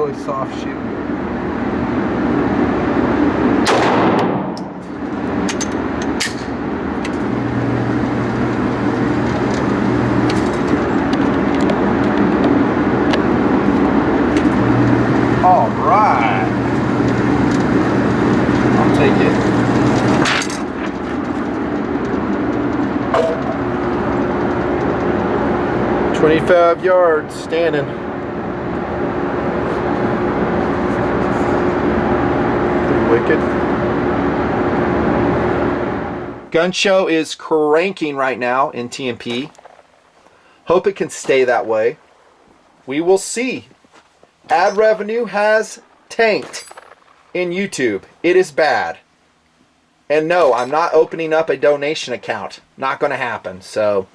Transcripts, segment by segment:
really soft shooting. All right. I'll take it. "25 yards standing." Wicked. Gun show is cranking right now in TMP. Hope it can stay that way. We will see. Ad revenue has tanked in YouTube. It is bad. And no, I'm not opening up a donation account. Not going to happen. So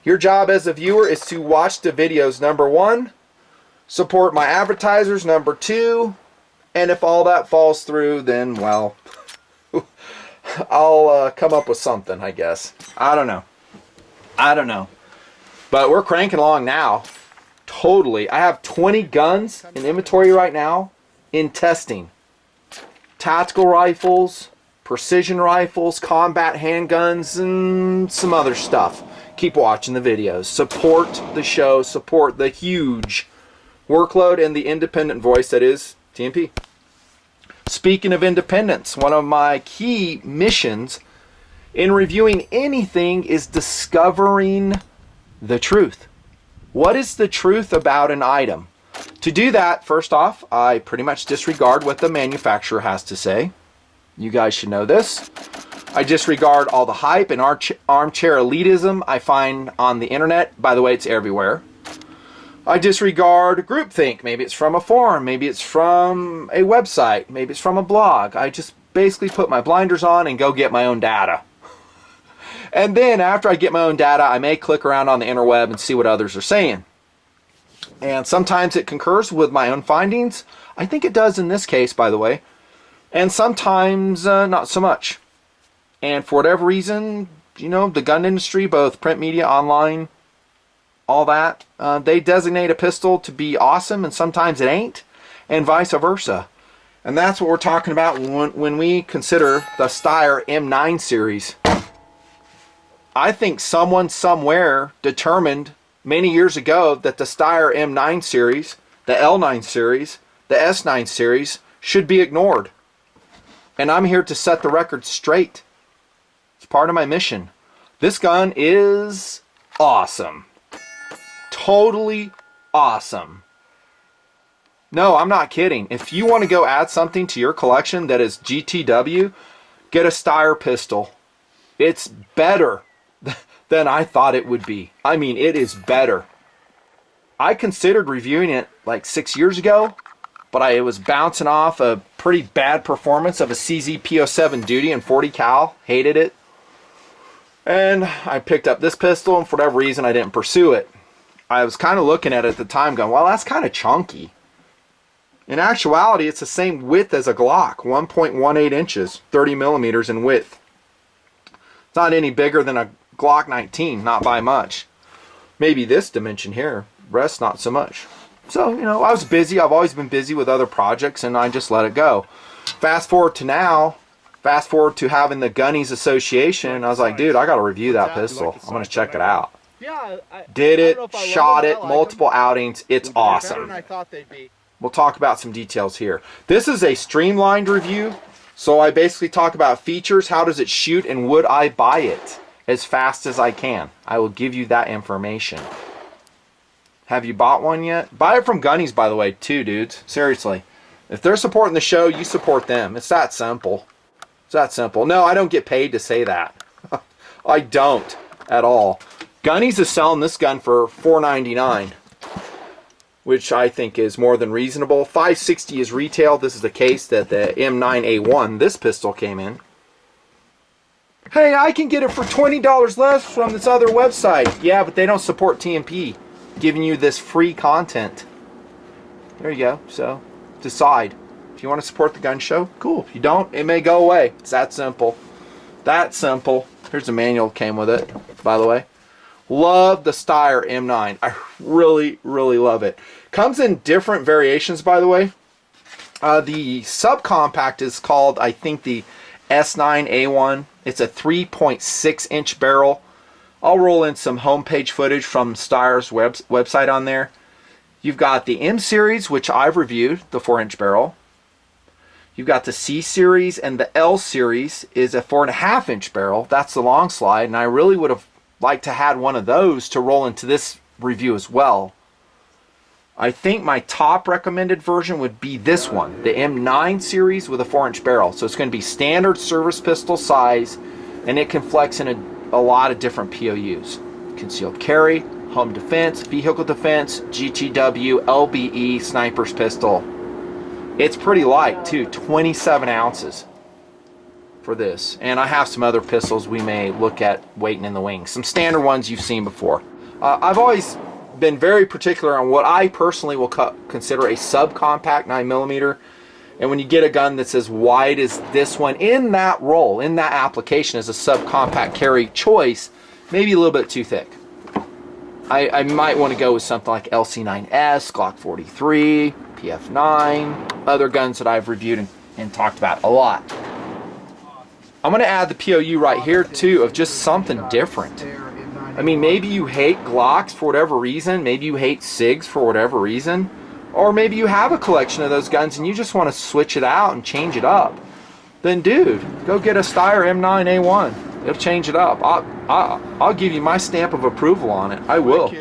your job as a viewer is to watch the videos. Number one, support my advertisers. Number two, and if all that falls through, then, well, I'll come up with something, I guess. I don't know. But we're cranking along now. Totally. I have 20 guns in inventory right now in testing. Tactical rifles, precision rifles, combat handguns, and some other stuff. Keep watching the videos. Support the show. Support the huge workload and the independent voice that is TMP. Speaking of independence, one of my key missions in reviewing anything is discovering the truth. What is the truth about an item? To do that, first off, I pretty much disregard what the manufacturer has to say. You guys should know this. I disregard all the hype and armchair elitism I find on the internet. By the way, it's everywhere. I disregard groupthink. Maybe it's from a forum. Maybe it's from a website. Maybe it's from a blog. I just basically put my blinders on and go get my own data. And then after I get my own data, I may click around on the interweb and see what others are saying. And sometimes it concurs with my own findings. I think it does in this case, by the way. And sometimes not so much. And for whatever reason, you know, the gun industry, both print media, online, all that, they designate a pistol to be awesome, and sometimes it ain't, and vice versa. And that's what we're talking about when we consider the Steyr M9 series. I think someone somewhere determined many years ago that the Steyr M9 series, the L9 series, the S9 series should be ignored. And I'm here to set the record straight. It's part of my mission. This gun is awesome. Totally awesome. No, I'm not kidding. If you want to go add something to your collection that is GTW, get a Steyr pistol. It's better than I thought it would be. I mean, it is better. I considered reviewing it like 6 years ago, but I was bouncing off a pretty bad performance of a CZ P07 Duty and 40 cal. Hated it. And I picked up this pistol, and for whatever reason, I didn't pursue it. I was kind of looking at it at the time going, well, that's kind of chunky. In actuality, it's the same width as a Glock, 1.18 inches, 30 millimeters in width. It's not any bigger than a Glock 19, not by much. Maybe this dimension here, rest not so much. So, you know, I was busy. I've always been busy with other projects, and I just let it go. Fast forward to now, fast forward to having the Gunnies Association, I was like, dude, I got to review that pistol. I'm going to check it out. Yeah, Did it, shot it, multiple outings. It's awesome. We'll talk about some details here. This is a streamlined review, so I basically talk about features, how does it shoot, and would I buy it as fast as I can. I will give you that information. Have you bought one yet? Buy it from Gunnies, by the way, too, dudes. Seriously. If they're supporting the show, you support them. It's that simple. It's that simple. No, I don't get paid to say that. I don't at all. Gunnies is selling this gun for $4.99, which I think is more than reasonable. $5.60 is retail. This is the case that the M9 A1, this pistol, came in. Hey, I can get it for $20 less from this other website. Yeah, but they don't support TMP, giving you this free content. There you go. So, decide. If you want to support the gun show, cool. If you don't, it may go away. It's that simple. That simple. Here's the manual that came with it, by the way. Love the Steyr M9. I really, really love it. Comes in different variations, by the way. The subcompact is called, I think, the S9 A1. It's a 3.6 inch barrel. I'll roll in some homepage footage from Steyr's website on there. You've got the M series, which I've reviewed, the 4-inch barrel. You've got the C series, and the L series is a 4.5-inch barrel. That's the long slide, and I really would have liked to had one of those to roll into this review as well. I think my top recommended version would be this one, the M9 series with a 4-inch barrel. So it's going to be standard service pistol size, and it can flex in a lot of different POUs. Concealed carry, home defense, vehicle defense, GTW, LBE, sniper's pistol. It's pretty light too, 27 ounces for this. And I have some other pistols we may look at waiting in the wings. Some standard ones you've seen before. I've always been very particular on what I personally will consider a subcompact 9mm. And when you get a gun that's as wide as this one, in that role, in that application as a subcompact carry choice, maybe a little bit too thick. I might want to go with something like LC9S, Glock 43, PF9, other guns that I've reviewed and talked about a lot. I'm going to add the POU right here too of just something different. I mean, maybe you hate Glocks for whatever reason, maybe you hate SIGs for whatever reason, or maybe you have a collection of those guns and you just want to switch it out and change it up. Then dude, go get a Steyr M9 A1. It'll change it up. I'll give you my stamp of approval on it. I will.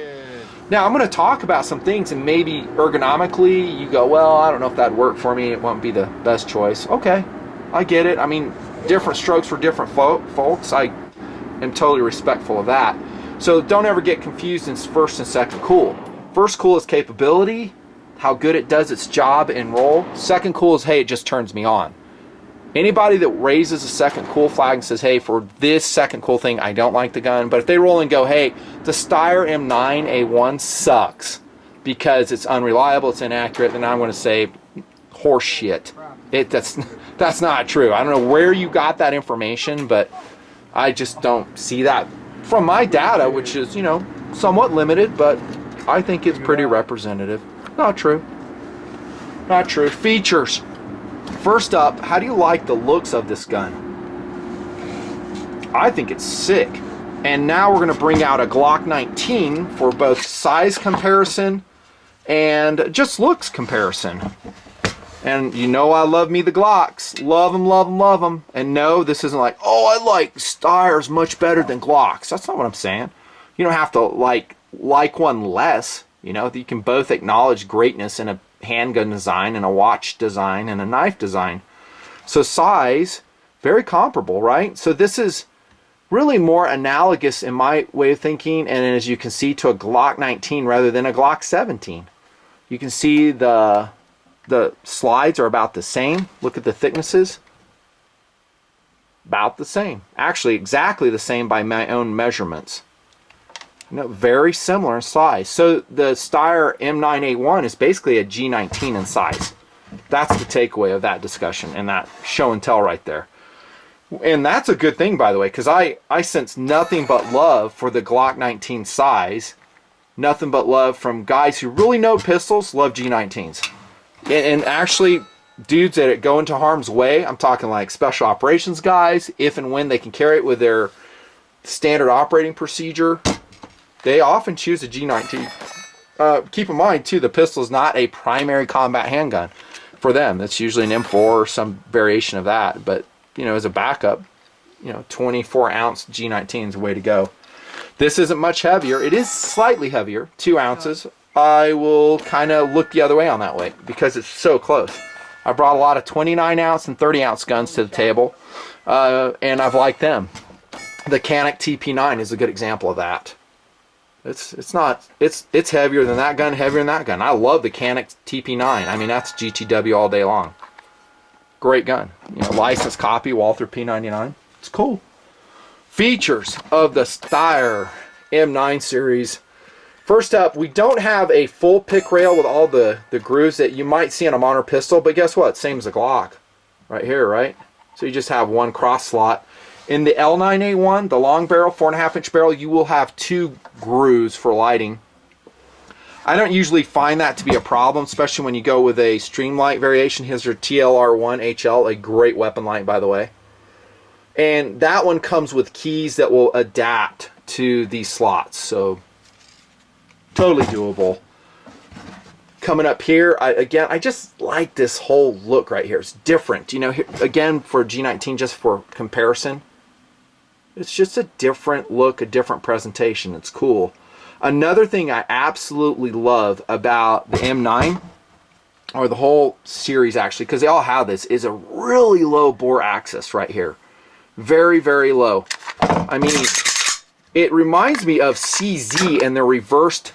Now, I'm going to talk about some things, and maybe ergonomically you go, well, I don't know if that'd work for me. It won't be the best choice. Okay, I get it. I mean, different strokes for different folks. I am totally respectful of that. So don't ever get confused in first and second cool. First cool is capability, how good it does its job and role. Second cool is, hey, it just turns me on. Anybody that raises a second cool flag and says, hey, for this second cool thing, I don't like the gun. But if they roll and go, hey, the Steyr M9 A1 sucks because it's unreliable, it's inaccurate, then I'm going to say, horse shit. That's not true. I don't know where you got that information, but I just don't see that from my data, which is, you know, somewhat limited, but I think it's pretty representative. Not true. Not true. Features. First up, how do you like the looks of this gun? I think it's sick. And now we're going to bring out a Glock 19 for both size comparison and just looks comparison. And you know I love me the Glocks. Love them, love them, love them. And no, this isn't like, oh, I like Steyrs much better than Glocks. That's not what I'm saying. You don't have to like one less. You know, you can both acknowledge greatness in a handgun design and a watch design and a knife design. So size, very comparable, right? So this is really more analogous in my way of thinking, and as you can see, to a Glock 19 rather than a Glock 17. You can see the slides are about the same. Look at the thicknesses. About the same. Actually, exactly the same by my own measurements. You know, very similar in size. So the Steyr M9 A1 is basically a G19 in size. That's the takeaway of that discussion and that show and tell right there. And that's a good thing, by the way, because I sense nothing but love for the Glock 19 size. Nothing but love from guys who really know pistols, love G19s. And actually, dudes that go into harm's way, I'm talking like special operations guys, if and when they can carry it with their standard operating procedure, they often choose a G19. Keep in mind, too, the pistol is not a primary combat handgun for them. It's usually an M4 or some variation of that. But, you know, as a backup, you know, 24-ounce G19 is the way to go. This isn't much heavier. It is slightly heavier, 2 ounces. I will kind of look the other way on that way because it's so close. I brought a lot of 29-ounce and 30-ounce guns to the table, and I've liked them. The Canik TP9 is a good example of that. It's heavier than that gun, heavier than that gun. I love the Canik TP9. I mean, that's GTW all day long. Great gun. You know, licensed copy, Walther P99. It's cool. Features of the Steyr M9 series. First up, we don't have a full pick rail with all the grooves that you might see on a modern pistol, but guess what? Same as a Glock. Right here, right? So you just have one cross slot. In the L9A1, the long barrel, 4.5-inch barrel, you will have 2 grooves for lighting. I don't usually find that to be a problem, especially when you go with a Streamlight variation. Here's your TLR1 HL, a great weapon light, by the way. And that one comes with keys that will adapt to these slots, so totally doable. Coming up here, I just like this whole look right here. It's different. You know, here, again, for G19, just for comparison, it's just a different look, a different presentation. It's cool. Another thing I absolutely love about the M9, or the whole series actually, because they all have this, is a really low bore axis right here. Very, very low. I mean, it reminds me of CZ and their reversed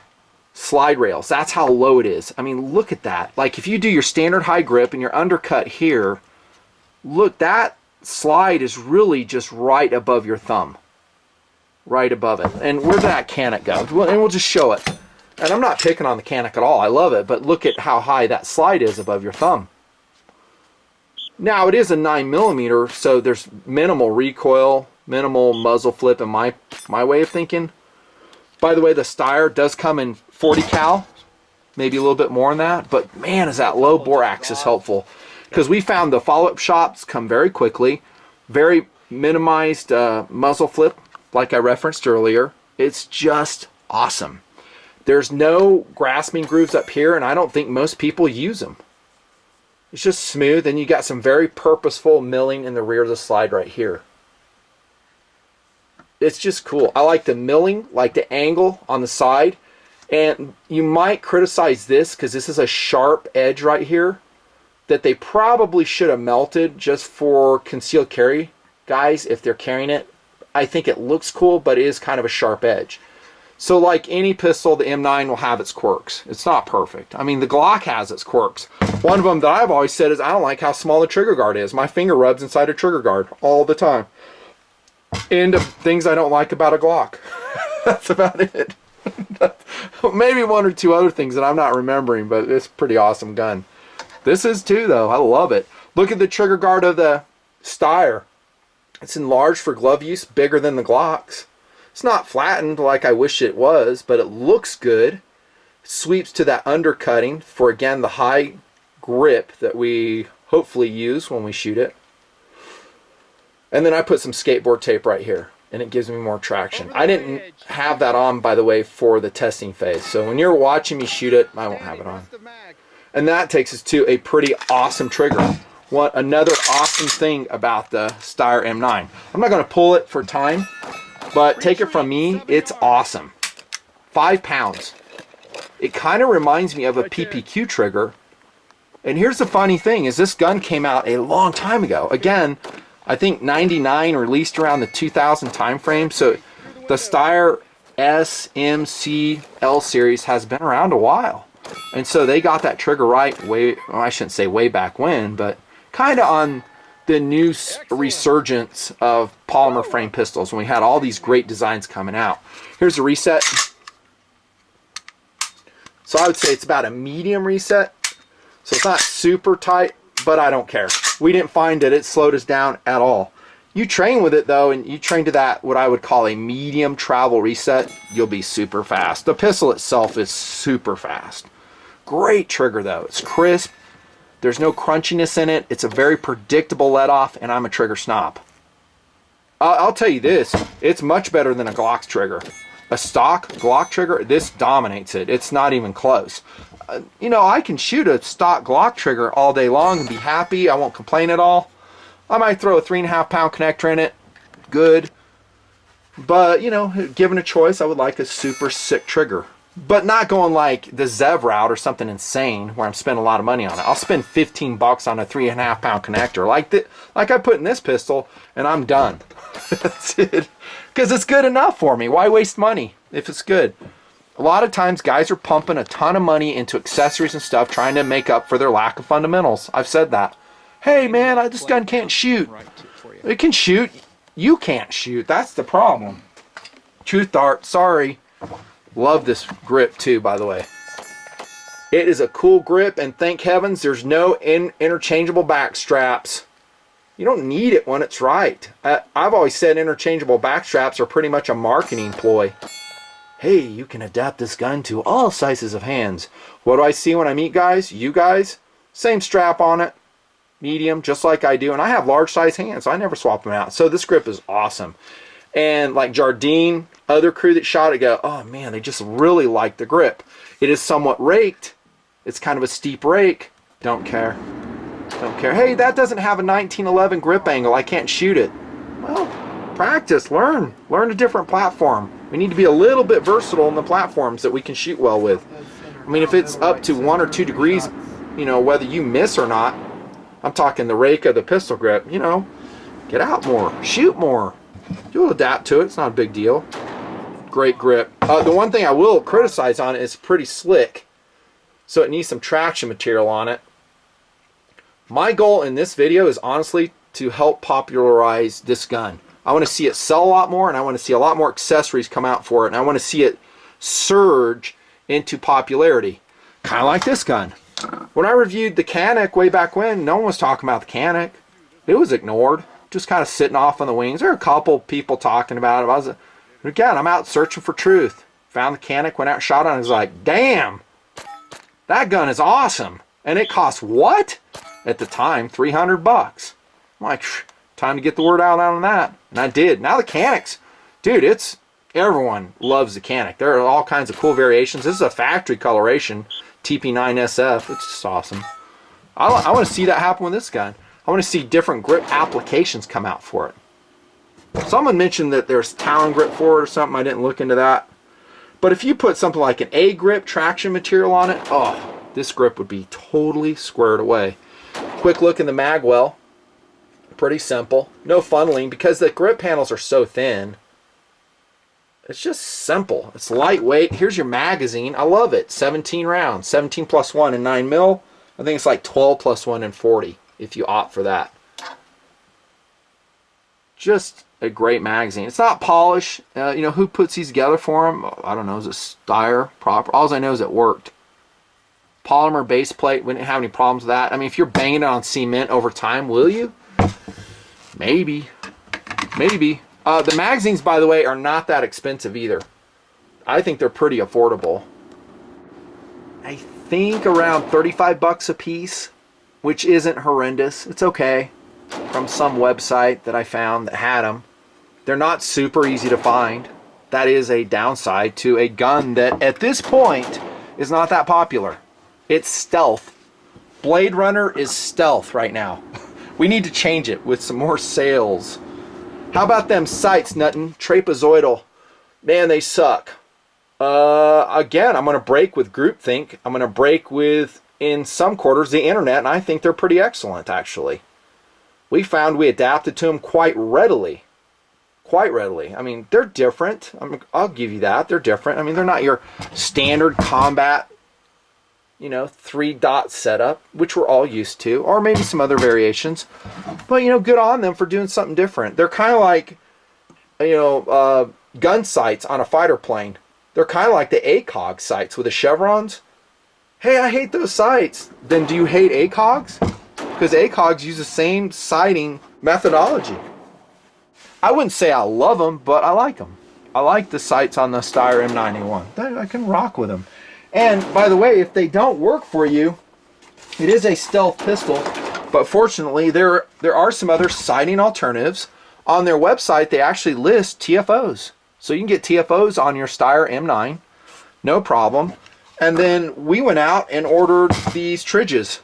slide rails. That's how low it is. I mean, look at that. Like if you do your standard high grip and your undercut here, look, that slide is really just right above your thumb. Right above it. And where did that Canik go? And we'll just show it. And I'm not picking on the Canik at all. I love it. But look at how high that slide is above your thumb. Now, it is a 9mm, so there's minimal recoil, minimal muzzle flip in my way of thinking. By the way, the Steyr does come in 40 cal, maybe a little bit more than that. But man, is that low bore axis helpful. Because we found the follow-up shots come very quickly. Very minimized muzzle flip, like I referenced earlier. It's just awesome. There's no grasping grooves up here, and I don't think most people use them. It's just smooth, and you got some very purposeful milling in the rear of the slide right here. It's just cool. I like the milling, like the angle on the side. And you might criticize this because this is a sharp edge right here that they probably should have melted just for concealed carry guys if they're carrying it. I think it looks cool, but it is kind of a sharp edge. So like any pistol, the M9 will have its quirks. It's not perfect. I mean, the Glock has its quirks. One of them that I've always said is I don't like how small the trigger guard is. My finger rubs inside a trigger guard all the time. End of things I don't like about a Glock. That's about it. Maybe one or two other things that I'm not remembering, but it's a pretty awesome gun. This is too, though. I love it. Look at the trigger guard of the Steyr. It's enlarged for glove use, bigger than the Glocks. It's not flattened like I wish it was, but it looks good. Sweeps to that undercutting for, again, the high grip that we hopefully use when we shoot it. And then I put some skateboard tape right here, and it gives me more traction. I didn't have that on, by the way, for the testing phase. So when you're watching me shoot it, I won't have it on. And that takes us to a pretty awesome trigger. Another awesome thing about the Steyr M9. I'm not going to pull it for time, but take it from me, it's awesome. 5 pounds. It kind of reminds me of a PPQ trigger. And here's the funny thing, is this gun came out a long time ago. Again, I think 99, released around the 2000 time frame. So the Steyr S9 L series has been around a while. And so they got that trigger right well, I shouldn't say way back when, but kind of on the new resurgence of polymer frame pistols when we had all these great designs coming out. Here's a reset. So I would say it's about a medium reset. So it's not super tight, but I don't care. We didn't find that it slowed us down at all. You train with it though, and you train to that, what I would call a medium travel reset, you'll be super fast. The pistol itself is super fast. Great trigger though. It's crisp. There's no crunchiness in it. It's a very predictable let off, and I'm a trigger snob. I'll tell you this, it's much better than a Glock trigger. A stock Glock trigger, this dominates it. It's not even close. You know, I can shoot a stock Glock trigger all day long and be happy. I won't complain at all. I might throw a 3.5 pound connector in it. Good. But, you know, given a choice, I would like a super sick trigger. But not going like the Zev route or something insane where I'm spending a lot of money on it. I'll spend 15 bucks on a 3.5 pound connector like I put in this pistol, and I'm done. That's it. Because it's good enough for me. Why waste money if it's good? A lot of times guys are pumping a ton of money into accessories and stuff trying to make up for their lack of fundamentals. I've said that. Hey man, this gun can't shoot. It can shoot. You can't shoot. That's the problem. Truth dart, sorry. Love this grip too, by the way. It is a cool grip, and thank heavens there's no interchangeable back straps. You don't need it when it's right. I've always said interchangeable backstraps are pretty much a marketing ploy. Hey, you can adapt this gun to all sizes of hands. What do I see when I meet guys? You guys? Same strap on it. Medium, just like I do. And I have large size hands, so I never swap them out. So this grip is awesome. And like Jardine, other crew that shot it go, oh man, they just really like the grip. It is somewhat raked. It's kind of a steep rake. Don't care. Don't care. Hey, that doesn't have a 1911 grip angle. I can't shoot it. Well, practice, learn. Learn a different platform. We need to be a little bit versatile in the platforms that we can shoot well with. I mean, if it's up to 1 or 2 degrees, you know, whether you miss or not, I'm talking the rake of the pistol grip, you know, get out more, shoot more. You'll adapt to it. It's not a big deal. Great grip. The one thing I will criticize on it is pretty slick, so it needs some traction material on it. My goal in this video is honestly to help popularize this gun. I want to see it sell a lot more, and I want to see a lot more accessories come out for it, and I want to see it surge into popularity. Kind of like this gun. When I reviewed the Canic way back when, no one was talking about the Canic. It was ignored. Just kind of sitting off on the wings. There were a couple people talking about it. Again, I'm out searching for truth. Found the Canic, went out, shot on it, and was like, damn, that gun is awesome. And it cost what? At the time, $300. I'm like, time to get the word out on that. And I did. Now the Canics, dude, everyone loves the Canic. There are all kinds of cool variations. This is a factory coloration, TP9SF. It's just awesome. I want to see that happen with this gun. I want to see different grip applications come out for it. Someone mentioned that there's Talon grip for it or something. I didn't look into that. But if you put something like an A grip traction material on it, oh, this grip would be totally squared away. Quick look in the mag well. Pretty simple. No funneling because the grip panels are so thin. It's just simple. It's lightweight. Here's your magazine. I love it. 17 rounds. 17 plus 1 and 9 mil. I think it's like 12 plus 1 and 40 if you opt for that. Just a great magazine. It's not polished. You know, who puts these together for them? I don't know. Is it Steyr proper? All I know is it worked. Polymer base plate. We didn't have any problems with that. I mean, if you're banging it on cement over time, will you? Maybe. Maybe. The magazines, by the way, are not that expensive either. I think they're pretty affordable. I think around 35 bucks a piece, which isn't horrendous. It's okay. From some website that I found that had them. They're not super easy to find. That is a downside to a gun that at this point is not that popular. It's stealth. Blade Runner is stealth right now. We need to change it with some more sales. How about them sights, Nutton? Trapezoidal. Man, they suck. Again, I'm going to break with groupthink. I'm going to break with, in some quarters, the internet, and I think they're pretty excellent, actually. We found we adapted to them quite readily. Quite readily. I mean, they're different. I'll give you that. They're different. I mean, they're not your standard combat, you know, 3-dot setup, which we're all used to, or maybe some other variations. But, you know, good on them for doing something different. They're kind of like, you know, gun sights on a fighter plane. They're kind of like the ACOG sights with the chevrons. Hey, I hate those sights. Then do you hate ACOGs? Because ACOGs use the same sighting methodology. I wouldn't say I love them, but I like them. I like the sights on the Steyr M9 A1. I can rock with them. And by the way, if they don't work for you, it is a stealth pistol. But fortunately, there are some other sighting alternatives. On their website, they actually list TFOs. So you can get TFOs on your Steyr M9. No problem. And then we went out and ordered these tridges.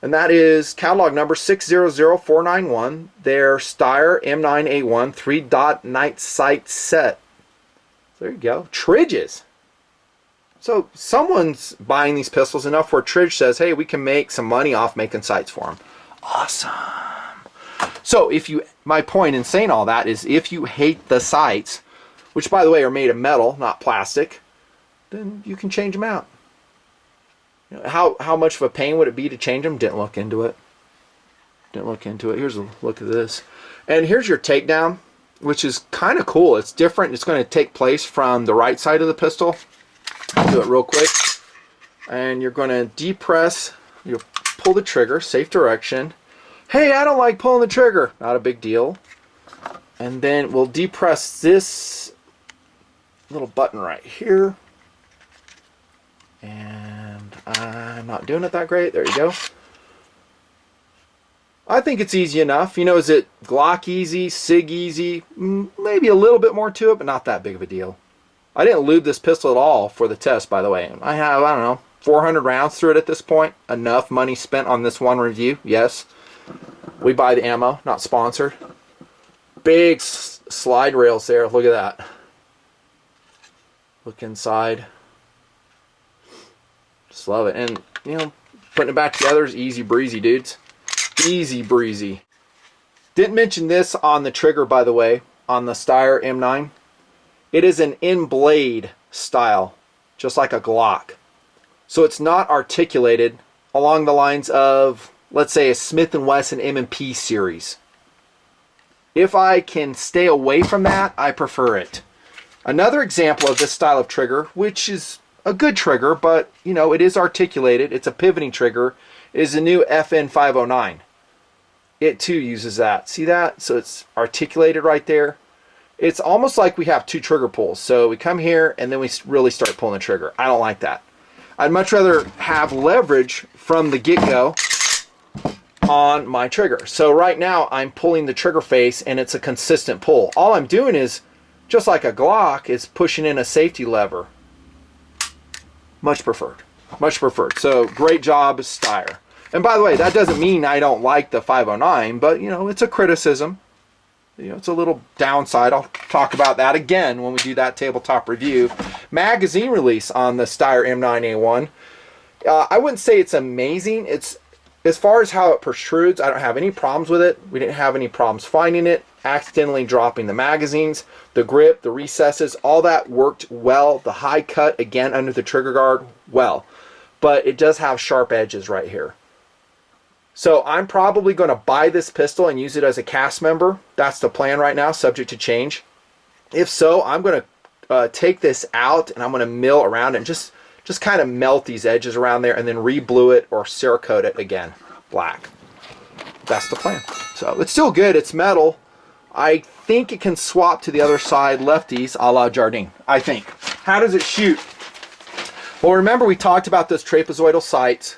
And that is catalog number 600491. Their Steyr M9 A1 3-dot night sight set. There you go. Tridges. So someone's buying these pistols enough where Tridge says, hey, we can make some money off making sights for them. Awesome. So my point in saying all that is if you hate the sights, which by the way are made of metal, not plastic, then you can change them out. You know, how much of a pain would it be to change them? Didn't look into it. Didn't look into it. Here's a look at this. And here's your takedown, which is kind of cool. It's different. It's going to take place from the right side of the pistol. I'll do it real quick. And you're going to depress. You'll pull the trigger, safe direction. Hey, I don't like pulling the trigger. Not a big deal. And then we'll depress this little button right here. And I'm not doing it that great. There you go. I think it's easy enough. You know, is it Glock easy, SIG easy? Maybe a little bit more to it, but not that big of a deal. I didn't lube this pistol at all for the test, by the way. I have, I don't know, 400 rounds through it at this point. Enough money spent on this one review, yes. We buy the ammo, not sponsored. Big slide rails there, look at that. Look inside. Just love it. And, you know, putting it back together is easy breezy, dudes. Easy breezy. Didn't mention this on the trigger, by the way, on the Steyr M9. It is an in-blade style, just like a Glock. So it's not articulated along the lines of, let's say, a Smith & Wesson M&P series. If I can stay away from that, I prefer it. Another example of this style of trigger, which is a good trigger, but, you know, it is articulated, it's a pivoting trigger, is the new FN509. It too uses that. See that? So it's articulated right there. It's almost like we have two trigger pulls. So we come here and then we really start pulling the trigger. I don't like that. I'd much rather have leverage from the get-go on my trigger. So right now I'm pulling the trigger face and it's a consistent pull. All I'm doing is, just like a Glock, is pushing in a safety lever. Much preferred. Much preferred. So great job, Steyr. And by the way, that doesn't mean I don't like the 509, but you know, it's a criticism. You know, it's a little downside. I'll talk about that again when we do that tabletop review. Magazine release on the Steyr M9 A1. I wouldn't say it's amazing. It's, as far as how it protrudes, I don't have any problems with it. We didn't have any problems finding it, accidentally dropping the magazines, the grip, the recesses, all that worked well. The high cut, again, under the trigger guard, well. But it does have sharp edges right here. So I'm probably going to buy this pistol and use it as a cast member. That's the plan right now, subject to change. If so, I'm going to take this out and I'm going to mill around and just kind of melt these edges around there and then re-blue it or Cerakote it again, black. That's the plan. So it's still good. It's metal. I think it can swap to the other side, lefties, a la Jardine, I think. How does it shoot? Well, remember we talked about those trapezoidal sights.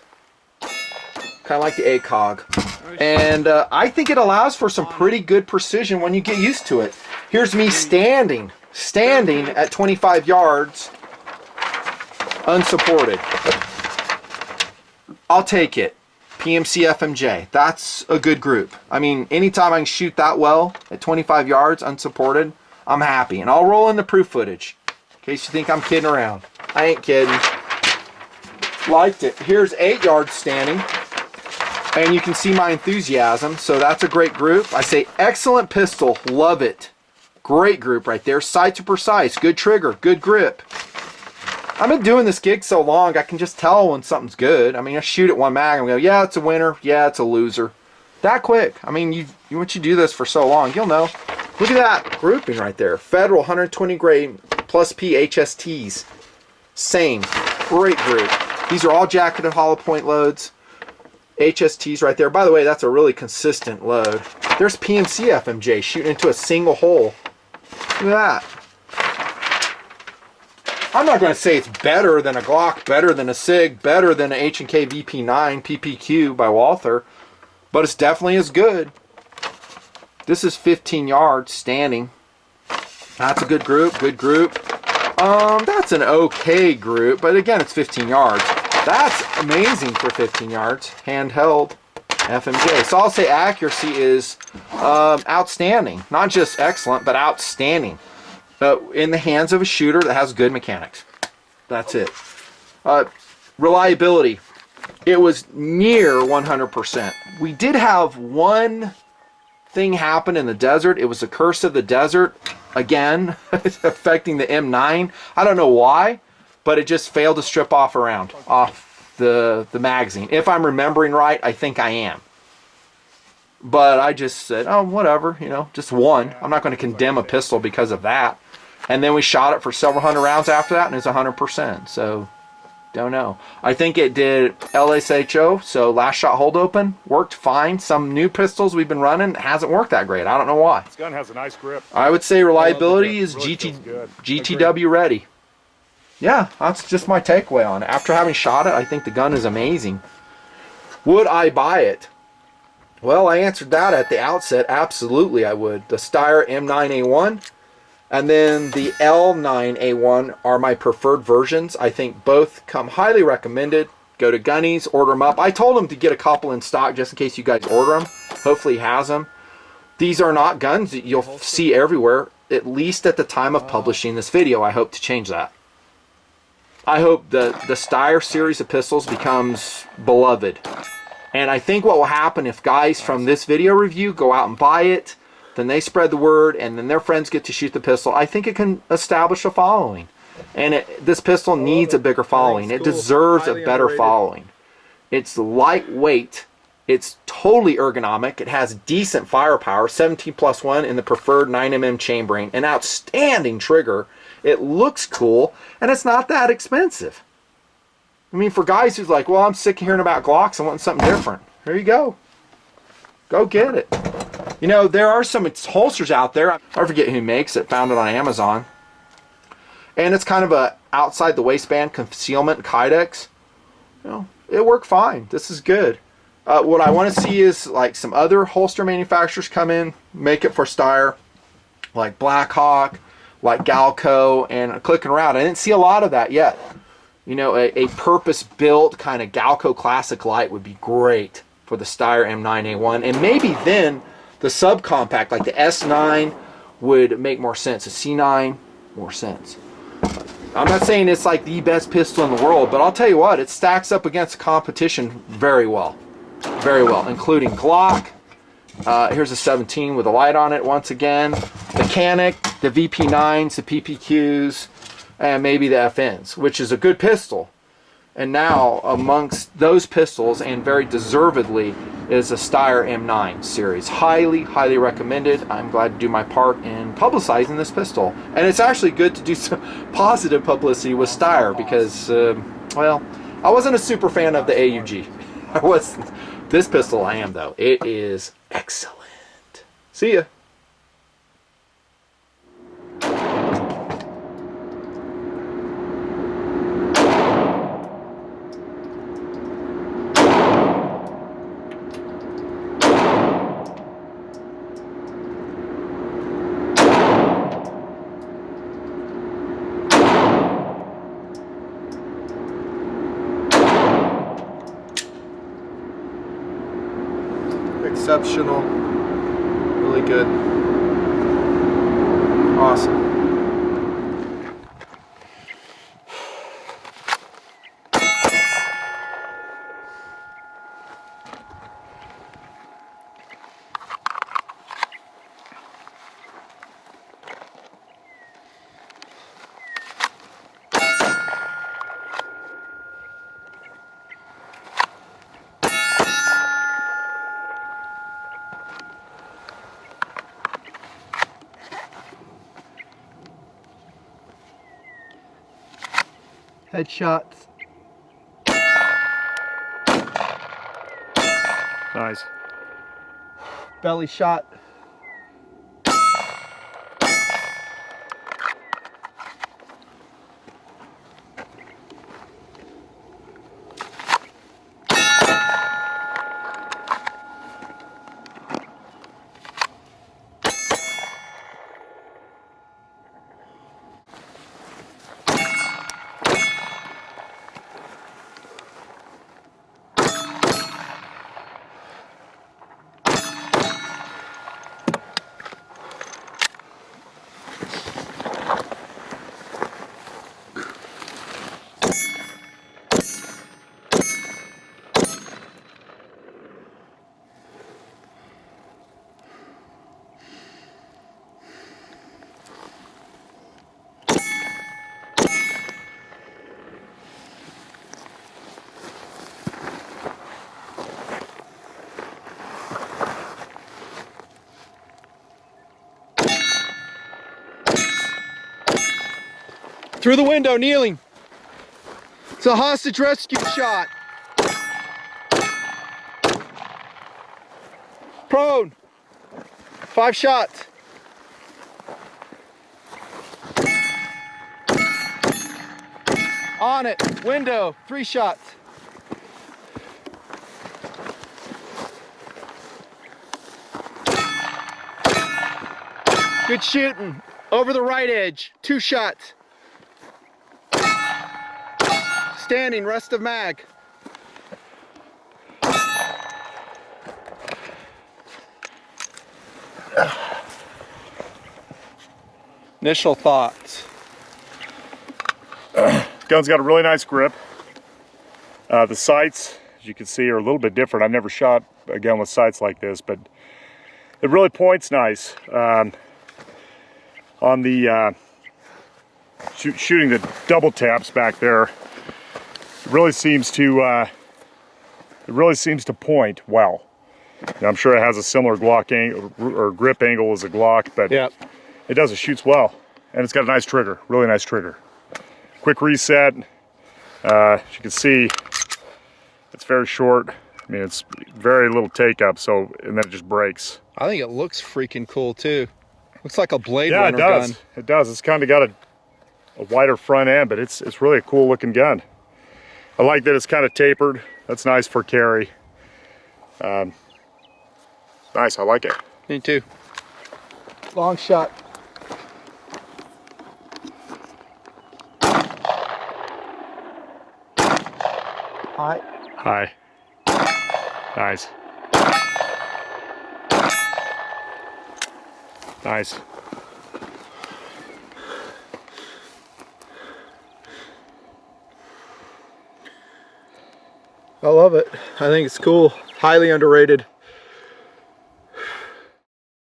Kind of like the ACOG. And I think it allows for some pretty good precision when you get used to it. Here's me standing at 25 yards, unsupported. I'll take it. PMC FMJ. That's a good group. I mean, anytime I can shoot that well at 25 yards, unsupported, I'm happy. And I'll roll in the proof footage, in case you think I'm kidding around. I ain't kidding. Liked it. Here's 8 yards standing. And you can see my enthusiasm, so that's a great group. I say excellent pistol, love it. Great group right there. Sights are precise, good trigger, good grip. I've been doing this gig so long, I can just tell when something's good. I mean, I shoot at one mag and go, yeah, it's a winner, yeah, it's a loser. That quick. I mean, once you do this for so long, you'll know. Look at that grouping right there. Federal 120 grade plus P HSTs. Same. Great group. These are all jacketed hollow point loads. HSTs right there. By the way, that's a really consistent load. There's PMC FMJ shooting into a single hole. Look at that. I'm not going to say it's better than a Glock, better than a SIG, better than an H&K VP9 PPQ by Walther, but it's definitely as good. This is 15 yards standing. That's a good group, good group. That's an okay group, but again, it's 15 yards. That's amazing for 15 yards. Handheld FMJ. So I'll say accuracy is outstanding. Not just excellent, but outstanding. In the hands of a shooter that has good mechanics. That's it. Reliability. It was near 100%. We did have one thing happen in the desert. It was the curse of the desert. Again, affecting the M9. I don't know why, but it just failed to strip off the magazine. If I'm remembering right, I think I am. But I just said, oh, whatever, you know, just one. I'm not going to condemn a pistol because of that. And then we shot it for several hundred rounds after that, and it's 100%. So, Don't know. I think it did LSHO, so last shot hold open, worked fine. Some new pistols we've been running hasn't worked that great. I don't know why. This gun has a nice grip. I would say reliability is really feels good. GTW ready. Yeah, that's just my takeaway on it. After having shot it, I think the gun is amazing. Would I buy it? Well, I answered that at the outset. Absolutely, I would. The Steyr M9 A1 and then the L9 A1 are my preferred versions. I think both come highly recommended. Go to Gunny's, order them up. I told him to get a couple in stock just in case you guys order them. Hopefully he has them. These are not guns that you'll see everywhere, at least at the time of publishing this video. I hope to change that. I hope the Steyr series of pistols becomes beloved. And I think what will happen if guys from this video review go out and buy it, then they spread the word, and then their friends get to shoot the pistol. I think it can establish a following. And this pistol needs a bigger following. It deserves a better following. It's lightweight. It's totally ergonomic. It has decent firepower, 17+1 in the preferred 9mm chambering, an outstanding trigger. It looks cool, and it's not that expensive. I mean, for guys who's like, well, I'm sick of hearing about Glocks, I want something different. Here you go. Go get it. You know, there are some holsters out there. I forget who makes it. Found it on Amazon. And it's kind of a outside the waistband concealment kydex. You know, it worked fine. This is good. What I want to see is like some other holster manufacturers come in, make it for Steyr, like Blackhawk, like Galco, and clicking around. I didn't see a lot of that yet. You know, a purpose-built kind of Galco Classic Light would be great for the Steyr M9 A1, and maybe then the subcompact like the S9 would make more sense. A C9, more sense. I'm not saying it's like the best pistol in the world, but I'll tell you what, it stacks up against the competition very well. Very well, including Glock. Here's a 17 with a light on it once again. Mechanic, the VP9s, the PPQs, and maybe the FNs, which is a good pistol. And now, amongst those pistols, and very deservedly, is the Steyr M9 series. Highly, highly recommended. I'm glad to do my part in publicizing this pistol. And it's actually good to do some positive publicity with Steyr because, well, I wasn't a super fan of the AUG. I wasn't. This pistol I am, though. It is excellent. See ya. Exceptional, really good, awesome. Headshots. Nice. Belly shot. Through the window, kneeling. a hostage rescue shot. Prone. 5 shots. On it. Window. 3 shots. Good shooting. Over the right edge. 2 shots. Standing. Rest of mag. Initial thoughts. Gun's got a really nice grip. The sights, as you can see, are a little bit different. I've never shot a gun with sights like this, but it really points nice. On the shooting the double taps back there, it really seems to point well. Now, I'm sure it has a similar Glock angle or grip angle as a Glock, but Yep. it does. It shoots well, and it's got a nice trigger, really nice trigger. Quick reset. As you can see, it's very short. I mean, it's very little take up, so, and then it just breaks. I think it looks freaking cool too. Looks like a Blade Yeah, Runner it does. gun. It does. It's kind of got a wider front end, but it's really a cool looking gun. I like that it's kind of tapered. That's nice for carry. Nice, I like it. Me too. Long shot. High. Hi. Nice. Nice. I love it. I think it's cool. Highly underrated.